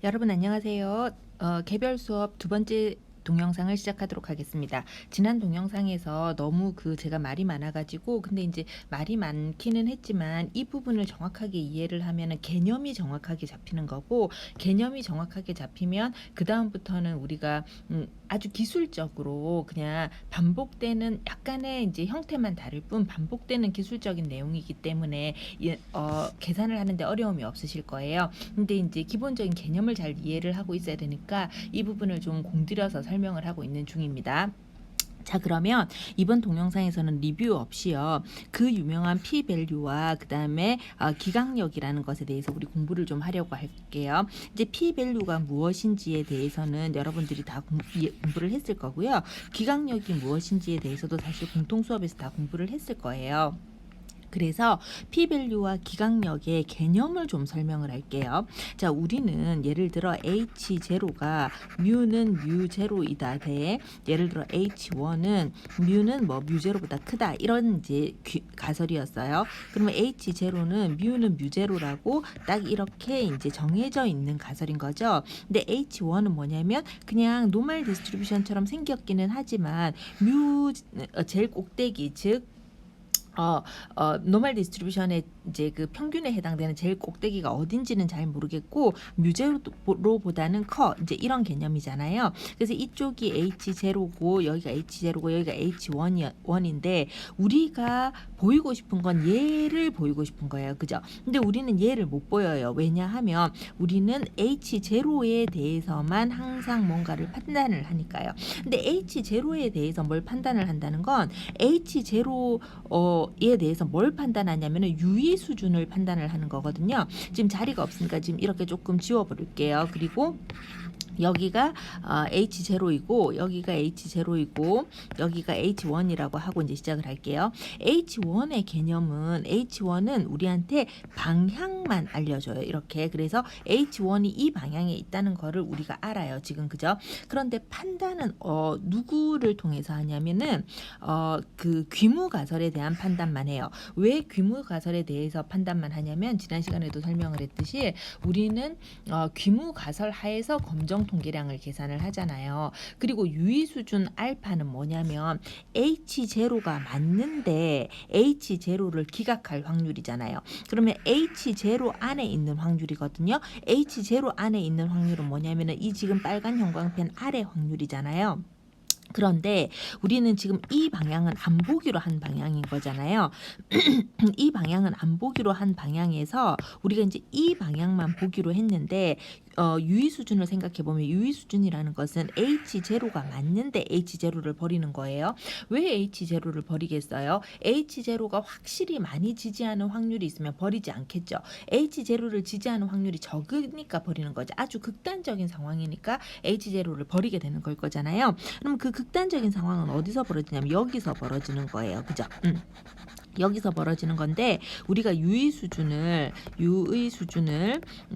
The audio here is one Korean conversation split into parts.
여러분 안녕하세요. 개별 수업 두 번째 동영상을 시작하도록 하겠습니다. 지난 동영상에서 너무 제가 말이 많아가지고 근데 이제 말이 많기는 했지만 이 부분을 정확하게 이해를 하면은 개념이 정확하게 잡히는 거고, 개념이 정확하게 잡히면 그 다음부터는 우리가 아주 기술적으로 그냥 반복되는 약간의 이제 형태만 다를 뿐 반복되는 기술적인 내용이기 때문에 계산을 하는데 어려움이 없으실 거예요. 근데 이제 기본적인 개념을 잘 이해를 하고 있어야 되니까 이 부분을 좀 공들여서 설명을 하고 있는 중입니다. 자, 그러면 이번 동영상에서는 리뷰 없이요, 그 유명한 P-밸류와 그 다음에 기강력이라는 것에 대해서 우리 공부를 좀 하려고 할게요. 이제 P-밸류가 무엇인지에 대해서는 여러분들이 다 공부를 했을 거고요. 기강력이 무엇인지에 대해서도 사실 공통 수업에서 다 공부를 했을 거예요. 그래서 P-밸류와 기강력의 개념을 좀 설명을 할게요. 자, 우리는 예를 들어 H0가 뮤는 뮤0이다 대 예를 들어 H1은 뮤는 뮤0보다 크다, 이런 이제 가설이었어요. 그러면 H0는 뮤는 뮤0라고 딱 이렇게 이제 정해져 있는 가설인 거죠. 근데 H1은 뭐냐면 그냥 노멀 디스트리뷰션처럼 생겼기는 하지만 뮤 제일 꼭대기, 즉 노멀 디스트리뷰션의 이제 그 평균에 해당되는 제일 꼭대기가 어딘지는 잘 모르겠고 뮤제로보다는 커, 이제 이런 개념이잖아요. 그래서 이쪽이 H0고 여기가 H0고 여기가 H1인데 우리가 보이고 싶은 건 얘를 보이고 싶은 거예요. 그죠? 근데 우리는 얘를 못 보여요. 왜냐하면 우리는 H0에 대해서만 항상 뭔가를 판단을 하니까요. 근데 H0에 대해서 뭘 판단을 한다는 건 H0에 대해서 뭘 판단하냐면은 유의 수준을 판단을 하는 거거든요. 지금 자리가 없으니까 지금 이렇게 조금 지워버릴게요. 그리고 여기가 H0이고 여기가 H0이고 여기가 H1이라고 하고 이제 시작을 할게요. H1의 개념은 H1은 우리한테 방향만 알려줘요. 이렇게. 그래서 H1이 이 방향에 있다는 거를 우리가 알아요. 지금. 그죠? 그런데 판단은 누구를 통해서 하냐면은 그 귀무가설에 대한 판단만 해요. 왜 귀무가설에 대해서 판단만 하냐면 지난 시간에도 설명을 했듯이 우리는 귀무가설 하에서 검정 통계량을 계산을 하잖아요. 그리고 유의 수준 알파는 뭐냐면 H0가 맞는데 H0를 기각할 확률이잖아요. 그러면 H0 안에 있는 확률이거든요. H0 안에 있는 확률은 뭐냐면은 이 지금 빨간 형광펜 아래 확률이잖아요. 그런데 우리는 지금 이 방향은 안 보기로 한 방향인 거잖아요. 이 방향은 안 보기로 한 방향에서 우리가 이제 이 방향만 보기로 했는데 유의 수준을 생각해 보면 유의 수준이라는 것은 H0가 맞는데 H0를 버리는 거예요. 왜 H0를 버리겠어요? H0가 확실히 많이 지지하는 확률이 있으면 버리지 않겠죠. H0를 지지하는 확률이 적으니까 버리는 거죠. 아주 극단적인 상황이니까 H0를 버리게 되는 걸 거잖아요. 그럼 그 극단적인 상황은 어디서 벌어지냐면 여기서 벌어지는 거예요. 그죠? 여기서 벌어지는 건데 우리가 유의 수준을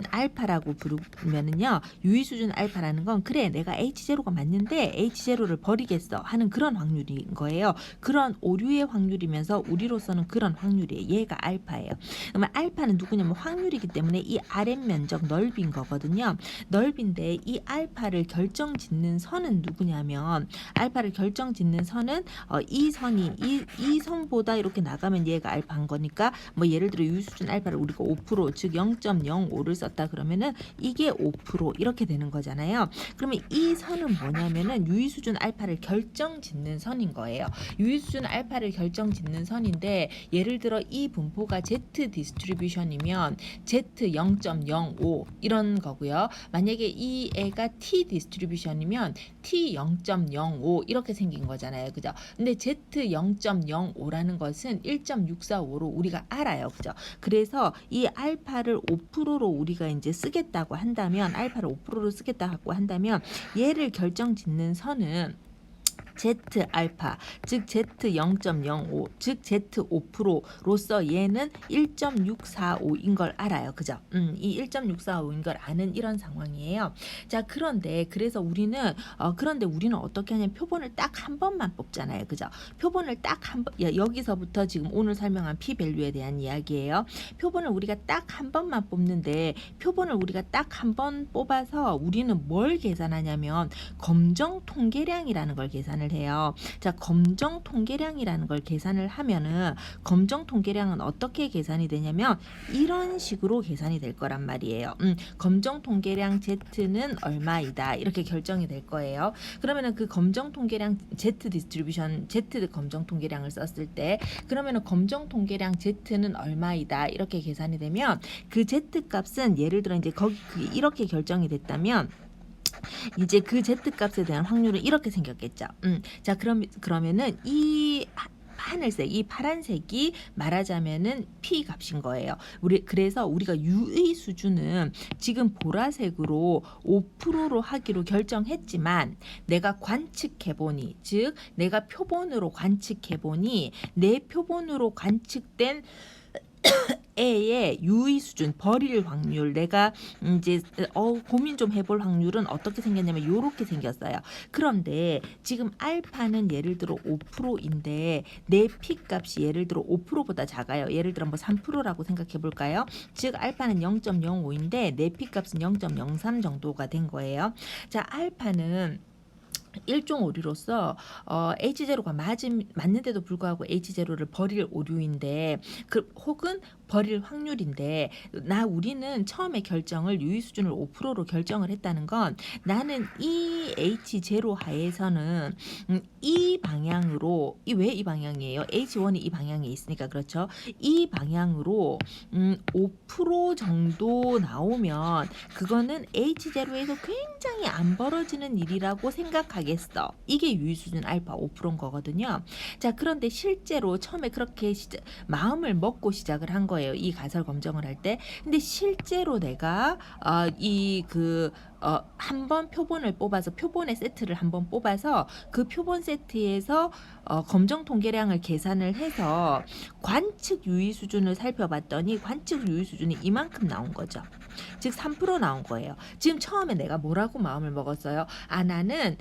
알파라고 부르면은요, 유의 수준 알파라는 건 그래 내가 H0가 맞는데 H0를 버리겠어 하는 그런 확률인 거예요. 그런 오류의 확률이면서 우리로서는 그런 확률이에요. 얘가 알파예요. 그러면 알파는 누구냐면 확률이기 때문에 이 RM 면적 넓인 거거든요. 넓인데 이 알파를 결정짓는 선은 누구냐면 알파를 결정짓는 선은 이 선이 이 선보다 이렇게 나가면 얘가 알파인 거니까 뭐 예를 들어 유의 수준 알파를 우리가 5%, 즉 0.05를 썼다 그러면은 이게 5% 이렇게 되는 거잖아요. 그러면 이 선은 뭐냐면은 유의 수준 알파를 결정짓는 선인 거예요. 유의 수준 알파를 결정짓는 선인데 예를 들어 이 분포가 Z 디스트리뷰션이면 Z 0.05 이런 거고요. 만약에 이 애가 T 디스트리뷰션이면 T 0.05 이렇게 생긴 거잖아요. 그죠? 근데 Z 0.05라는 것은 1.645로 우리가 알아요. 그죠? 그래서 이 알파를 5%로 우리가 이제 쓰겠다고 한다면 알파를 5%로 쓰겠다고 한다면 얘를 결정짓는 선은 Z 알파, 즉 Z 0.05, 즉 Z 5%로서 얘는 1.645인 걸 알아요. 그죠? 이 1.645인 걸 아는 이런 상황이에요. 자, 그런데 그래서 우리는 어떻게 하냐면 표본을 딱 한 번만 뽑잖아요. 그죠? 표본을 딱 한 번, 여기서부터 지금 오늘 설명한 p 밸류에 대한 이야기예요. 표본을 우리가 딱 한 번만 뽑는데 표본을 우리가 딱 한 번 뽑아서 우리는 뭘 계산하냐면 검정 통계량이라는 걸 계산을 해요. 자, 검정 통계량이라는 걸 계산을 하면은 검정 통계량은 어떻게 계산이 되냐면 이런 식으로 계산이 될 거란 말이에요. 검정 통계량 Z는 얼마이다 이렇게 결정이 될 거예요. 그러면은 그 검정 통계량 Z 디스트리뷰션 Z 검정 통계량을 썼을 때 그러면은 검정 통계량 Z는 얼마이다 이렇게 계산이 되면 그 Z 값은 예를 들어 이제 거기 이렇게 결정이 됐다면 이제 그 Z 값에 대한 확률은 이렇게 생겼겠죠. 자, 그러면은 이 하늘색, 이 파란색이 말하자면은 P 값인 거예요. 그래서 우리가 유의 수준은 지금 보라색으로 5%로 하기로 결정했지만 내가 관측해보니, 즉 내가 표본으로 관측해보니 내 표본으로 관측된 A의 유의 수준, 버릴 확률, 내가 이제 고민 좀 해볼 확률은 어떻게 생겼냐면 이렇게 생겼어요. 그런데 지금 알파는 예를 들어 5%인데 내 P 값이 예를 들어 5%보다 작아요. 예를 들어 뭐 3%라고 생각해 볼까요? 즉 알파는 0.05인데 내 P 값은 0.03 정도가 된 거예요. 자, 알파는 일종 오류로서 H0가 맞는데도 불구하고 H0를 버릴 오류인데 혹은 버릴 확률인데 우리는 처음에 결정을 유의 수준을 5%로 결정을 했다는 건 나는 이 H0 하에서는 이 방향으로 왜 이 방향이에요? H1이 이 방향에 있으니까 그렇죠. 이 방향으로 5% 정도 나오면 그거는 H0에서 굉장히 안 벌어지는 일이라고 생각하겠어. 이게 유의 수준 알파 5%인 거거든요. 자, 그런데 실제로 처음에 그렇게 마음을 먹고 시작을 한 거예요. 이 가설 검정을 할 때. 근데 실제로 내가 한번 표본을 뽑아서 표본의 세트를 한번 뽑아서 그 표본 세트에서 검정 통계량을 계산을 해서 관측 유의 수준을 살펴봤더니 관측 유의 수준이 이만큼 나온 거죠. 즉 3% 나온 거예요. 지금 처음에 내가 뭐라고 마음을 먹었어요? 나는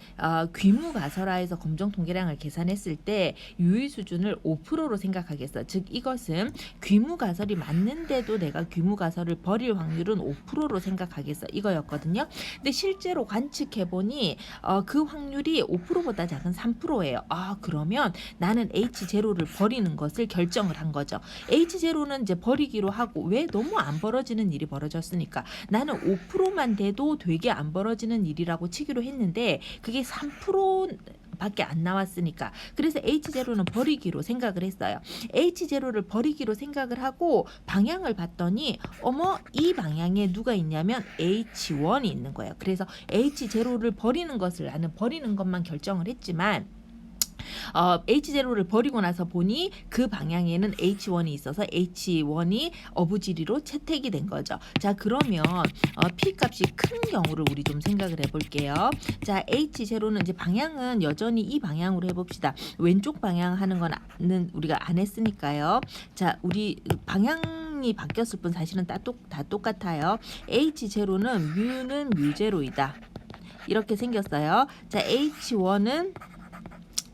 귀무가설화에서 검정 통계량을 계산했을 때 유의 수준을 5%로 생각하겠어. 즉 이것은 귀무가설이 맞는데도 내가 귀무가설을 버릴 확률은 5%로 생각하겠어. 이거였거든요. 근데 실제로 관측해보니 그 확률이 5%보다 작은 3%예요. 그러면 나는 H0를 버리는 것을 결정을 한 거죠. H0는 이제 버리기로 하고 왜 너무 안 벌어지는 일이 벌어졌으니까 나는 5%만 돼도 되게 안 벌어지는 일이라고 치기로 했는데 그게 3% 밖에 안 나왔으니까 그래서 H0는 버리기로 생각을 했어요. H0를 버리기로 생각을 하고 방향을 봤더니 이 방향에 누가 있냐면 H1이 있는 거예요. 그래서 H0를 버리는 것을 나는 버리는 것만 결정을 했지만 H0를 버리고 나서 보니 그 방향에는 H1이 있어서 H1이 어부지리로 채택이 된 거죠. 자, 그러면 P 값이 큰 경우를 우리 좀 생각을 해볼게요. 자, H0는 이제 방향은 여전히 이 방향으로 해봅시다. 왼쪽 방향 하는 거는 우리가 안 했으니까요. 자, 우리 방향이 바뀌었을 뿐 사실은 다 똑같아요. H0는 뮤는 뮤제로이다. 이렇게 생겼어요. 자, H1은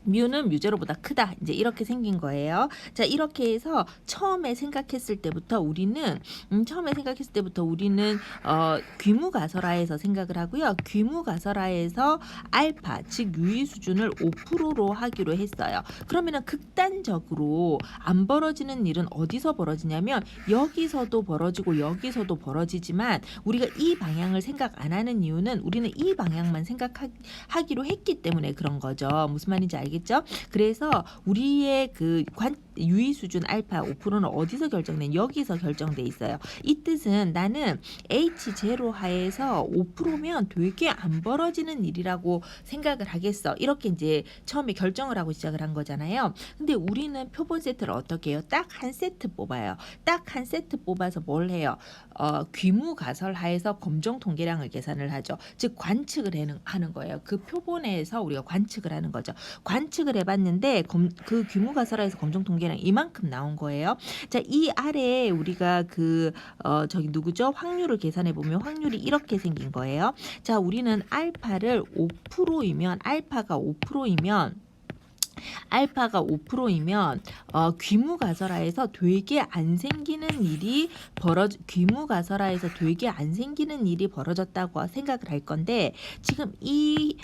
뮤는 뮤제로보다 크다. 이제 이렇게 생긴 거예요. 자, 이렇게 해서 처음에 생각했을 때부터 우리는 귀무가설화에서 생각을 하고요. 귀무가설화에서 알파, 즉 유의 수준을 5%로 하기로 했어요. 그러면은 극단적으로 안 벌어지는 일은 어디서 벌어지냐면 여기서도 벌어지고 여기서도 벌어지지만 우리가 이 방향을 생각 안 하는 이유는 우리는 이 방향만 생각하기로 했기 때문에 그런 거죠. 무슨 말인지 알겠죠? 그래서 우리의 유의 수준 알파 5%는 어디서 결정된? 여기서 결정돼 있어요. 이 뜻은 나는 H0 하에서 5%면 되게 안 벌어지는 일이라고 생각을 하겠어. 이렇게 이제 처음에 결정을 하고 시작을 한 거잖아요. 근데 우리는 표본 세트를 어떻게 해요? 딱 한 세트 뽑아요. 딱 한 세트 뽑아서 뭘 해요? 귀무가설 하에서 검정 통계량을 계산을 하죠. 즉 관측을 하는 거예요. 그 표본에서 우리가 관측을 하는 거죠. 관측을 해봤는데 그 귀무가설하에서 검정 통계량 이만큼 나온 거예요. 자, 이 아래에 우리가 저기 누구죠? 확률을 계산해 보면 확률이 이렇게 생긴 거예요. 자, 우리는 알파를 5%이면 알파가 5%이면 귀무가설하에서 되게 안 생기는 일이 벌어졌다고 생각을 할 건데 지금 이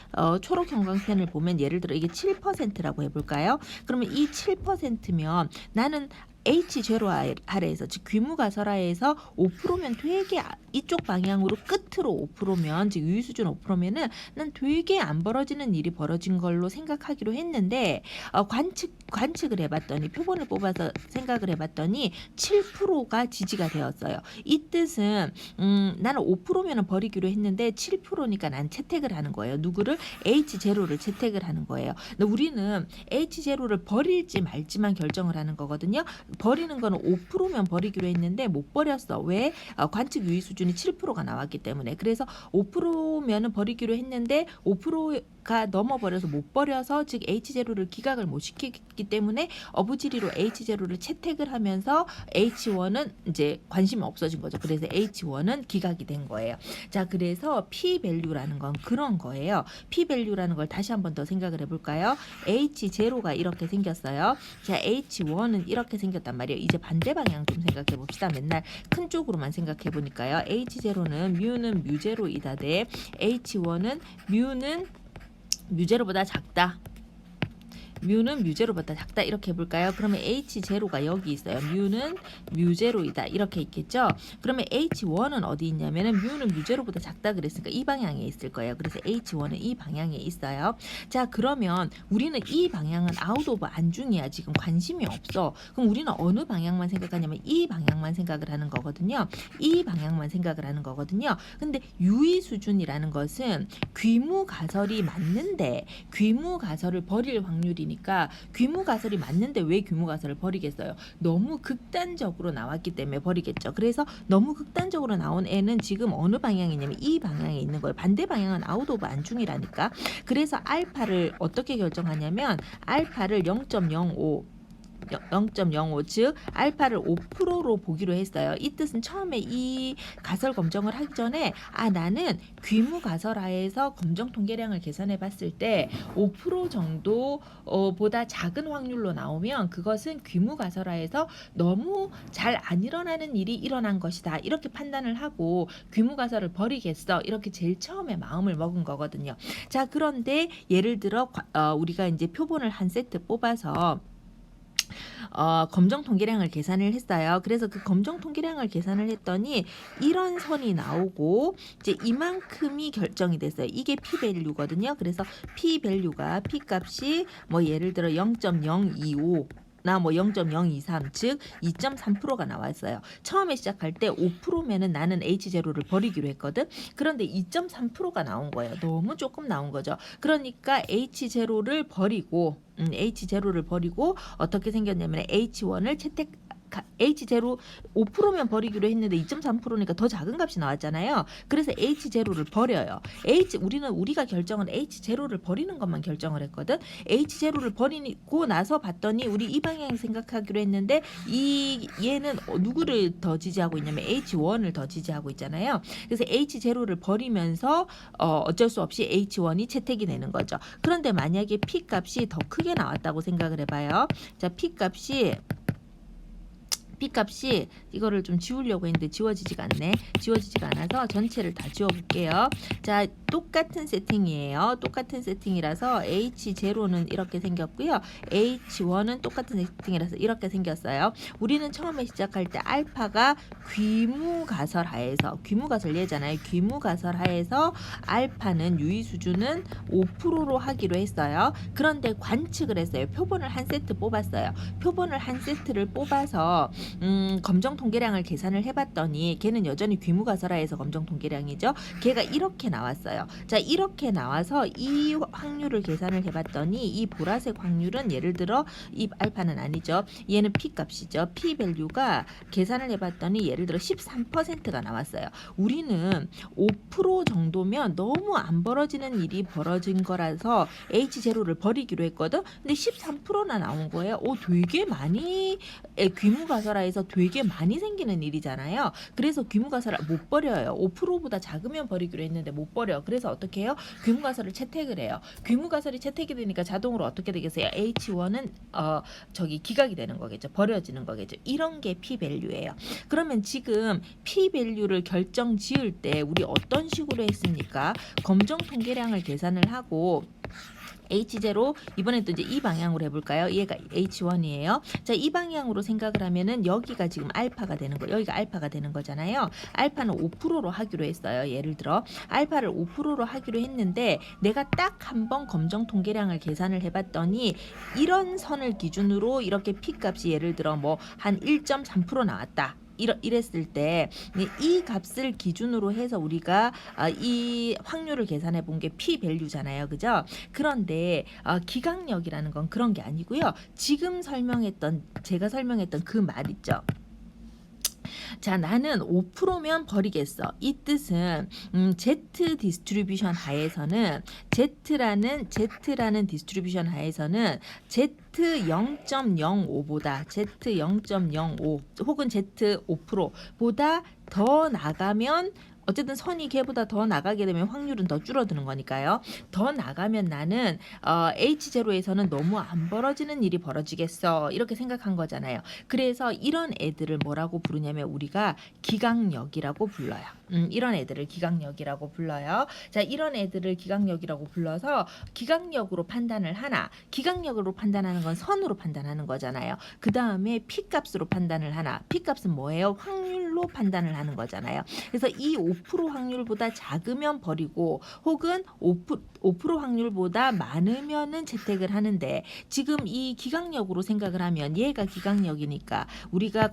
초록 형광펜을 보면 예를 들어 이게 7%라고 해볼까요? 그러면 이 7%면 나는 H0 아래에서 즉 귀무가설하에서 5%면 되게 이쪽 방향으로 끝으로 5%면 즉 유의 수준 5%면은 난 되게 안 벌어지는 일이 벌어진 걸로 생각하기로 했는데 관측을 해봤더니 표본을 뽑아서 생각을 해봤더니 7%가 지지가 되었어요. 이 뜻은 나는 5%면은 버리기로 했는데 7%니까 난 채택을 하는 거예요. 누구를? H0를 채택을 하는 거예요. 근데 우리는 H0를 버릴지 말지만 결정을 하는 거거든요. 버리는 거는 5%면 버리기로 했는데 못 버렸어. 왜? 관측 유의 수준이 7%가 나왔기 때문에. 그래서 5%면은 버리기로 했는데 5%가 넘어버려서 못 버려서 즉 H0를 기각을 못 시키기 때문에 어부지리로 H0를 채택을 하면서 H1은 이제 관심이 없어진 거죠. 그래서 H1은 기각이 된 거예요. 자, 그래서 P-밸류라는 건 그런 거예요. P-밸류라는 걸 다시 한번 더 생각을 해볼까요? H0가 이렇게 생겼어요. 자, H1은 이렇게 생겼단 말이에요. 이제 반대 방향 좀 생각해 봅시다. 맨날 큰 쪽으로만 생각해 보니까요. H0는 뮤는 뮤제로이다 대 H1은 뮤는 뮤제로보다 작다. 뮤는 뮤제로보다 작다 이렇게 해볼까요? 그러면 H0가 여기 있어요. 뮤는 뮤제로이다 이렇게 있겠죠? 그러면 H1은 어디 있냐면은 뮤는 뮤제로보다 작다 그랬으니까 이 방향에 있을 거예요. 그래서 H1은 이 방향에 있어요. 자, 그러면 우리는 이 방향은 아웃 오브 안중이야. 지금 관심이 없어. 그럼 우리는 어느 방향만 생각하냐면 이 방향만 생각을 하는 거거든요. 이 방향만 생각을 하는 거거든요. 근데 유의 수준이라는 것은 귀무가설이 맞는데 귀무가설을 버릴 확률이니까 귀무가설이 맞는데 왜 귀무가설을 버리겠어요? 너무 극단적으로 나왔기 때문에 버리겠죠. 그래서 너무 극단적으로 나온 애는 지금 어느 방향이냐면 이 방향에 있는 거예요. 반대 방향은 아웃 오브 안중이라니까. 그래서 알파를 어떻게 결정하냐면 알파를 0.05 즉 알파를 5%로 보기로 했어요. 이 뜻은 처음에 이 가설 검정을 하기 전에 나는 귀무가설하에서 검정 통계량을 계산해 봤을 때 5% 정도 보다 작은 확률로 나오면 그것은 귀무가설하에서 너무 잘 안 일어나는 일이 일어난 것이다. 이렇게 판단을 하고 귀무가설을 버리겠어. 이렇게 제일 처음에 마음을 먹은 거거든요. 자, 그런데 예를 들어 우리가 이제 표본을 한 세트 뽑아서 검정 통계량을 계산을 했어요. 그래서 그 검정 통계량을 계산을 했더니 이런 선이 나오고 이제 이만큼이 결정이 됐어요. 이게 P-밸류거든요. 그래서 P-밸류가 P-값이 뭐 예를 들어 0.025 나 뭐 0.023 즉 2.3%가 나왔어요. 처음에 시작할 때 5%면은 나는 H0를 버리기로 했거든. 그런데 2.3%가 나온 거예요. 너무 조금 나온 거죠. 그러니까 H0를 버리고 어떻게 생겼냐면 H1을 H0 5%면 버리기로 했는데 2.3%니까 더 작은 값이 나왔잖아요. 그래서 H0를 버려요. 우리가 결정은 H0를 버리는 것만 결정을 했거든. H0를 버리고 나서 봤더니 우리 이 방향 생각하기로 했는데 얘는 누구를 더 지지하고 있냐면 H1을 더 지지하고 있잖아요. 그래서 H0를 버리면서 어쩔 수 없이 H1이 채택이 되는 거죠. 그런데 만약에 P 값이 더 크게 나왔다고 생각을 해봐요. 자, P 값이 P값이 이거를 좀 지우려고 했는데 지워지지가 않네. 지워지지가 않아서 전체를 다 지워볼게요. 자, 똑같은 세팅이에요. 똑같은 세팅이라서 H0는 이렇게 생겼고요. H1은 똑같은 세팅이라서 이렇게 생겼어요. 우리는 처음에 시작할 때 알파가 귀무가설하에서, 귀무가설 예잖아요. 귀무가설하에서 알파는 유의 수준은 5%로 하기로 했어요. 그런데 관측을 했어요. 표본을 한 세트 뽑았어요. 표본을 한 세트를 뽑아서 검정 통계량을 계산을 해봤더니 걔는 여전히 귀무가설하에서 검정 통계량이죠. 걔가 이렇게 나왔어요. 자, 이렇게 나와서 이 확률을 계산을 해봤더니 이 보라색 확률은 예를 들어 이 알파는 아니죠. 얘는 P 값이죠. P 밸류가 계산을 해봤더니 예를 들어 13%가 나왔어요. 우리는 5% 정도면 너무 안 벌어지는 일이 벌어진 거라서 H0를 버리기로 했거든. 근데 13%나 나온 거예요. 되게 많이 귀무가설하에서 되게 많이 생기는 일이잖아요. 그래서 귀무가설을 못 버려요. 5%보다 작으면 버리기로 했는데 못 버려. 그래서 어떻게 해요? 귀무가설을 채택을 해요. 귀무가설이 채택이 되니까 자동으로 어떻게 되겠어요? H1은 기각이 되는 거겠죠. 버려지는 거겠죠. 이런 게 P 밸류예요. 그러면 지금 P 밸류를 결정 지을 때 우리 어떤 식으로 했습니까? 검정 통계량을 계산을 하고 H0 이번엔 또 이제 이 방향으로 해볼까요? 얘가 H1이에요. 자, 이 방향으로 생각을 하면은 여기가 지금 알파가 되는 거, 여기가 알파가 되는 거잖아요. 알파는 5%로 하기로 했어요. 예를 들어 알파를 5%로 하기로 했는데 내가 딱 한 번 검정 통계량을 계산을 해봤더니 이런 선을 기준으로 이렇게 P 값이 예를 들어 뭐 한 1.3% 나왔다. 이랬을 때 이 값을 기준으로 해서 우리가 이 확률을 계산해 본 게 P 밸류잖아요. 그죠? 그런데 기각력이라는 건 그런 게 아니고요. 지금 제가 설명했던 그 말 있죠. 자, 나는 5%면 버리겠어. 이 뜻은 Z 디스트리뷰션 하에서는 Z라는 디스트리뷰션 하에서는 Z 0.05보다 Z 0.05 혹은 Z 5%보다 더 나가면 어쨌든 선이 걔보다 더 나가게 되면 확률은 더 줄어드는 거니까요. 더 나가면 나는 H0에서는 너무 안 벌어지는 일이 벌어지겠어. 이렇게 생각한 거잖아요. 그래서 이런 애들을 뭐라고 부르냐면 우리가 기각력이라고 불러요. 이런 애들을 기각력이라고 불러요. 자, 이런 애들을 기각력이라고 불러서 기각력으로 판단을 하나. 기각력으로 판단하는 건 선으로 판단하는 거잖아요. 그 다음에 P값으로 판단을 하나. P값은 뭐예요? 확률로 판단을 하는 거잖아요. 그래서 이 5% 확률보다 작으면 버리고 혹은 5% 확률보다 많으면은 채택을 하는데 지금 이 기각력으로 생각을 하면 얘가 기각력이니까 우리가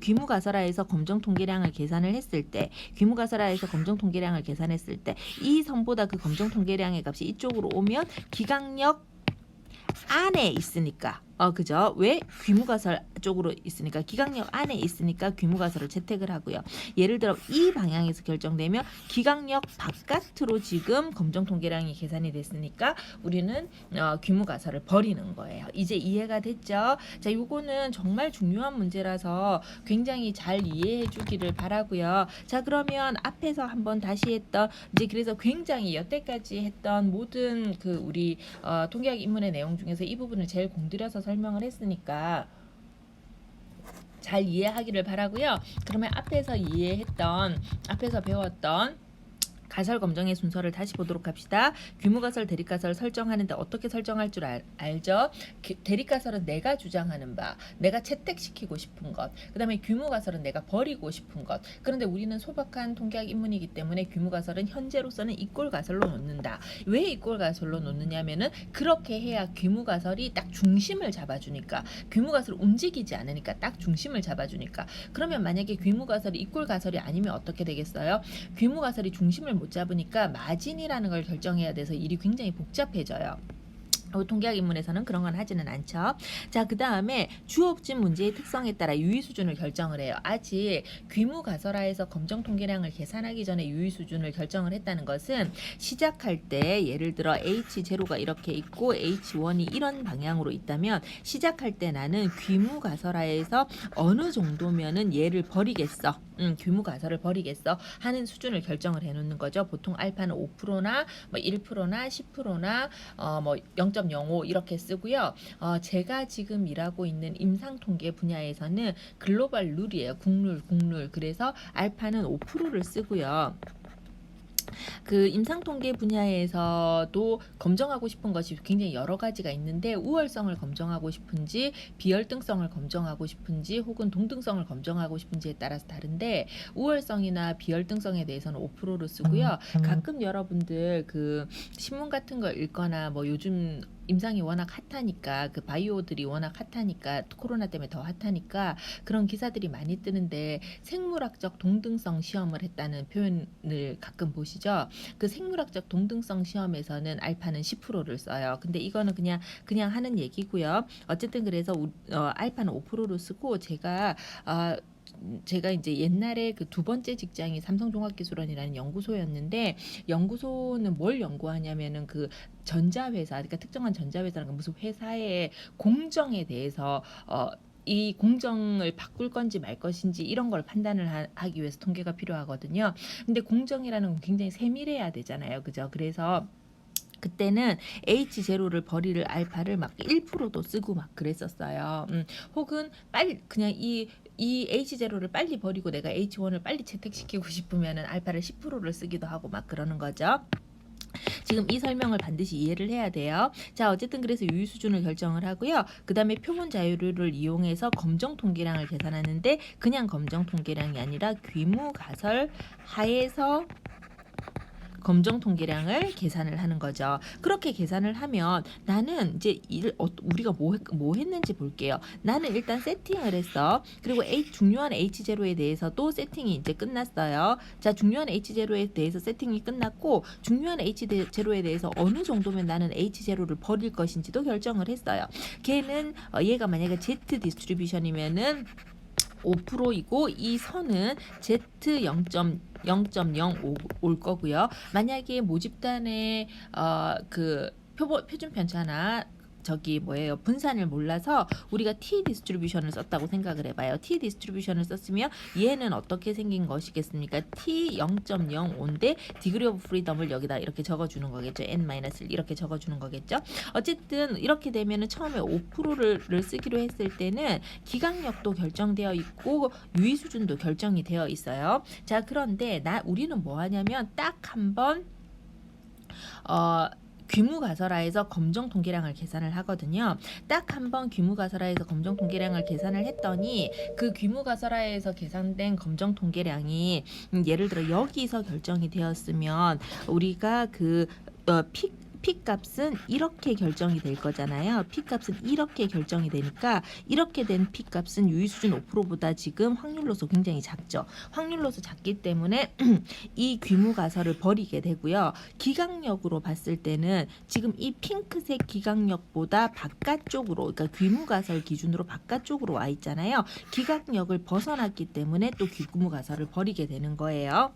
귀무가설하에서 검정 통계량을 계산을 했을 때 귀무가설하에서 검정 통계량을 계산했을 때 이 선보다 그 검정 통계량의 값이 이쪽으로 오면 기각력 안에 있으니까 그죠? 왜? 귀무가설 쪽으로 있으니까 기각력 안에 있으니까 귀무가설을 채택을 하고요. 예를 들어 이 방향에서 결정되면 기각력 바깥으로 지금 검정 통계량이 계산이 됐으니까 우리는 귀무가설을 버리는 거예요. 이제 이해가 됐죠? 자, 요거는 정말 중요한 문제라서 굉장히 잘 이해해 주기를 바라고요. 자, 그러면 앞에서 한번 다시 했던 이제 그래서 굉장히 여태까지 했던 모든 그 우리 통계학 입문의 내용 중에서 이 부분을 제일 공들여서 설명을 했으니까 잘 이해하기를 바라고요. 그러면 앞에서 배웠던 가설 검정의 순서를 다시 보도록 합시다. 귀무가설, 대립가설 설정하는데 어떻게 설정할 줄 알죠? 대립가설은 내가 주장하는 바, 내가 채택시키고 싶은 것. 그 다음에 귀무가설은 내가 버리고 싶은 것. 그런데 우리는 소박한 통계학 입문이기 때문에 귀무가설은 현재로서는 이꼴가설로 놓는다. 왜 이꼴가설로 놓느냐면은 그렇게 해야 귀무가설이 딱 중심을 잡아주니까. 귀무가설 움직이지 않으니까 딱 중심을 잡아주니까. 그러면 만약에 귀무가설이 이꼴가설이 아니면 어떻게 되겠어요? 귀무가설이 중심을 못 잡으니까 마진이라는 걸 결정해야 돼서 일이 굉장히 복잡해져요. 통계학 입문에서는 그런 건 하지는 않죠. 자, 그 다음에 주어진 문제의 특성에 따라 유의 수준을 결정을 해요. 아직 귀무가설하에서 검정 통계량을 계산하기 전에 유의 수준을 결정을 했다는 것은 시작할 때 예를 들어 H0가 이렇게 있고 H1이 이런 방향으로 있다면 시작할 때 나는 귀무가설하에서 어느 정도면은 얘를 버리겠어. 귀무가설을 버리겠어 하는 수준을 결정을 해놓는 거죠. 보통 알파는 5%나 뭐 1%나 10%나 뭐 0. 0.05 이렇게 쓰고요. 제가 지금 일하고 있는 임상통계 분야에서는 글로벌 룰이에요. 국룰. 그래서 알파는 5%를 쓰고요. 그 임상통계 분야에서도 검정하고 싶은 것이 굉장히 여러 가지가 있는데 우월성을 검정하고 싶은지 비열등성을 검정하고 싶은지 혹은 동등성을 검정하고 싶은지에 따라서 다른데 우월성이나 비열등성에 대해서는 5%를 쓰고요. 가끔 여러분들 그 신문 같은 걸 읽거나 뭐 요즘 임상이 워낙 핫하니까 그 바이오들이 워낙 핫하니까 코로나 때문에 더 핫하니까 그런 기사들이 많이 뜨는데 생물학적 동등성 시험을 했다는 표현을 가끔 보시죠. 그 생물학적 동등성 시험에서는 알파는 10%를 써요. 근데 이거는 그냥 하는 얘기고요. 어쨌든 그래서 알파는 5%를 쓰고 제가 이제 옛날에 그 두 번째 직장이 삼성종합기술원이라는 연구소였는데 연구소는 뭘 연구하냐면은 그 전자회사, 그러니까 특정한 전자회사라는 무슨 회사의 공정에 대해서 이 공정을 바꿀 건지 말 것인지 이런 걸 판단을 하기 위해서 통계가 필요하거든요. 근데 공정이라는 건 굉장히 세밀해야 되잖아요. 그죠? 그래서 그때는 H0를 버릴 알파를 막 1%도 쓰고 막 그랬었어요. 혹은 빨리 그냥 이 H0를 빨리 버리고 내가 H1을 빨리 채택시키고 싶으면은 알파를 10%를 쓰기도 하고 막 그러는 거죠. 지금 이 설명을 반드시 이해를 해야 돼요. 자, 어쨌든 그래서 유의 수준을 결정을 하고요. 그 다음에 표본 자료를 이용해서 검정 통계량을 계산하는데 그냥 검정 통계량이 아니라 귀무 가설 하에서 검정 통계량을 계산을 하는 거죠. 그렇게 계산을 하면 나는 이제 우리가 뭐 했는지 볼게요. 나는 일단 세팅을 했어. 그리고 중요한 H0에 대해서도 세팅이 이제 끝났어요. 자, 중요한 H0에 대해서 세팅이 끝났고 중요한 H0에 대해서 어느 정도면 나는 H0를 버릴 것인지도 결정을 했어요. 얘가 만약에 Z 디스트리뷰션이면은 5%이고 이 선은 Z 0.05 올 거고요. 만약에 모집단의 그 표준 편차나 분산을 몰라서 우리가 T 디스트리뷰션을 썼다고 생각을 해봐요. T 디스트리뷰션을 썼으면 얘는 어떻게 생긴 것이겠습니까? T 0.05인데 디그리 오브 프리덤을 여기다 이렇게 적어주는 거겠죠. N-1 이렇게 적어주는 거겠죠. 어쨌든 이렇게 되면은 처음에 5%를 쓰기로 했을 때는 기각력도 결정되어 있고 유의 수준도 결정이 되어 있어요. 자, 그런데 우리는 뭐 하냐면 딱 한번 귀무가설하에서 검정 통계량을 계산을 하거든요. 딱 한번 귀무가설하에서 검정 통계량을 계산을 했더니 그 귀무가설하에서 계산된 검정 통계량이 예를 들어 여기서 결정이 되었으면 우리가 피 값은 이렇게 결정이 될 거잖아요. 피 값은 이렇게 결정이 되니까 이렇게 된 피 값은 유의 수준 5%보다 지금 확률로서 굉장히 작죠. 확률로서 작기 때문에 이 귀무 가설을 버리게 되고요. 기각력으로 봤을 때는 지금 이 핑크색 기각력보다 바깥쪽으로, 그러니까 귀무 가설 기준으로 바깥쪽으로 와 있잖아요. 기각력을 벗어났기 때문에 또 귀무 가설을 버리게 되는 거예요.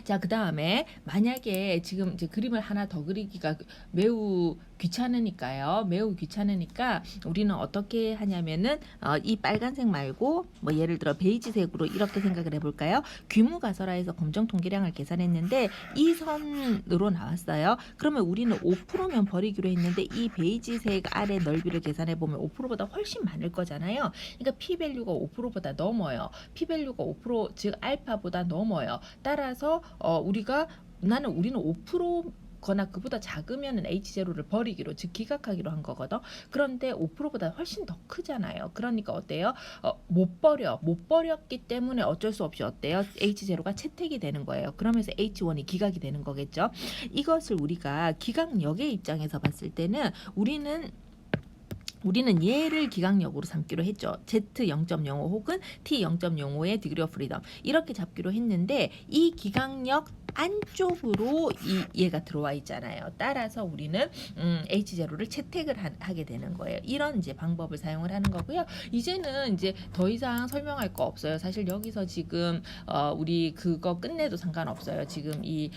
자, 그 다음에 만약에 지금 이제 그림을 하나 더 그리기가 매우 귀찮으니까요. 매우 귀찮으니까 우리는 어떻게 하냐면은 이 빨간색 말고 뭐 예를 들어 베이지색으로 이렇게 생각을 해볼까요? 귀무가설하에서 검정 통계량을 계산했는데 이 선으로 나왔어요. 그러면 우리는 5%면 버리기로 했는데 이 베이지색 아래 넓이를 계산해 보면 5%보다 훨씬 많을 거잖아요. 그러니까 p 밸류가 5%보다 넘어요. p 밸류가 5% 즉 알파보다 넘어요. 따라서 우리는 5% 거나 그보다 작으면 H0를 버리기로 즉 기각하기로 한 거거든. 그런데 5%보다 훨씬 더 크잖아요. 그러니까 어때요? 못 버렸기 때문에 어쩔 수 없이 어때요? H0가 채택이 되는 거예요. 그러면서 H1이 기각이 되는 거겠죠. 이것을 우리가 기각력의 입장에서 봤을 때는 우리는 얘를 기각력으로 삼기로 했죠. Z 0.05 혹은 T 0.05의 디그리 오브 프리덤 이렇게 잡기로 했는데 이 기각력 안쪽으로 얘가 들어와 있잖아요. 따라서 우리는 H0를 채택을 하게 되는 거예요. 이런 이제 방법을 사용을 하는 거고요. 이제는 이제 더 이상 설명할 거 없어요. 사실 여기서 지금 우리 그거 끝내도 상관없어요. 지금 이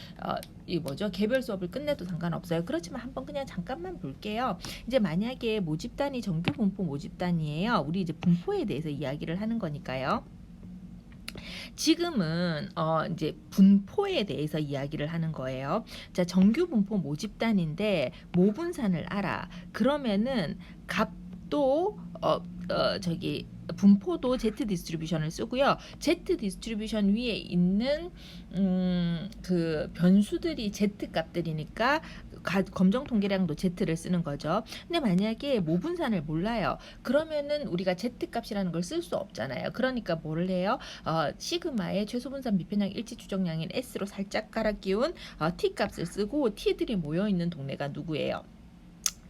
개별 수업을 끝내도 상관없어요. 그렇지만 한번 그냥 잠깐만 볼게요. 이제 만약에 모집단이 정규 분포 모집단이에요. 우리 이제 분포에 대해서 이야기를 하는 거니까요. 지금은 이제 분포에 대해서 이야기를 하는 거예요. 자, 정규 분포 모집단인데 모분산을 알아. 그러면은 값도 저기 분포도 Z 디스트리뷰션을 쓰고요. Z 디스트리뷰션 위에 있는 그 변수들이 Z 값들이니까 검정 통계량도 Z를 쓰는 거죠. 근데 만약에 모분산을 몰라요. 그러면은 우리가 Z 값이라는 걸 쓸 수 없잖아요. 그러니까 뭐를 해요? 시그마의 최소분산 미편량 일치 추정량인 S로 살짝 갈아 끼운 T 값을 쓰고 T들이 모여 있는 동네가 누구예요?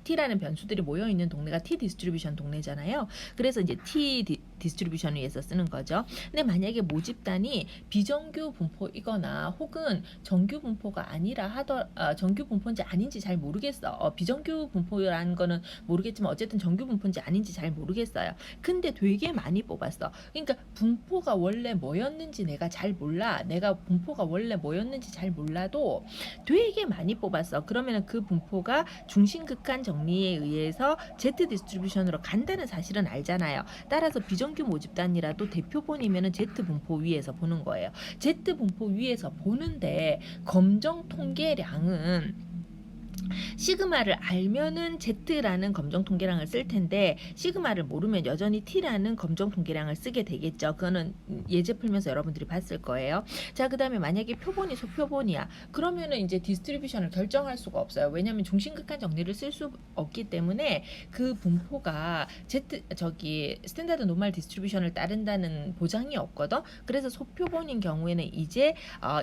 T라는 변수들이 모여 있는 동네가 T 디스트리뷰션 동네잖아요. 그래서 이제 T 디스트리뷰션 위에서 쓰는 거죠. 근데 만약에 모집단이 비정규 분포이거나 혹은 정규 분포가 아니라 정규 분포인지 아닌지 잘 모르겠어. 비정규 분포라는 거는 모르겠지만 어쨌든 정규 분포인지 아닌지 잘 모르겠어요. 근데 되게 많이 뽑았어. 그러니까 분포가 원래 뭐였는지 내가 잘 몰라. 내가 분포가 원래 뭐였는지 잘 몰라도 되게 많이 뽑았어. 그러면 그 분포가 중심극한 정리에 의해서 Z 디스트리뷰션으로 간다는 사실은 알잖아요. 따라서 비정규 모집단이라도 대표본이면 Z 분포 위에서 보는 거예요. Z 분포 위에서 보는데 검정 통계량은 시그마를 알면은 Z라는 검정 통계량을 쓸 텐데 시그마를 모르면 여전히 T라는 검정 통계량을 쓰게 되겠죠. 그거는 예제 풀면서 여러분들이 봤을 거예요. 자, 그다음에 만약에 표본이 소표본이야. 그러면은 이제 디스트리뷰션을 결정할 수가 없어요. 왜냐하면 중심극한 정리를 쓸 수 없기 때문에 그 분포가 스탠다드 노멀 디스트리뷰션을 따른다는 보장이 없거든. 그래서 소표본인 경우에는 이제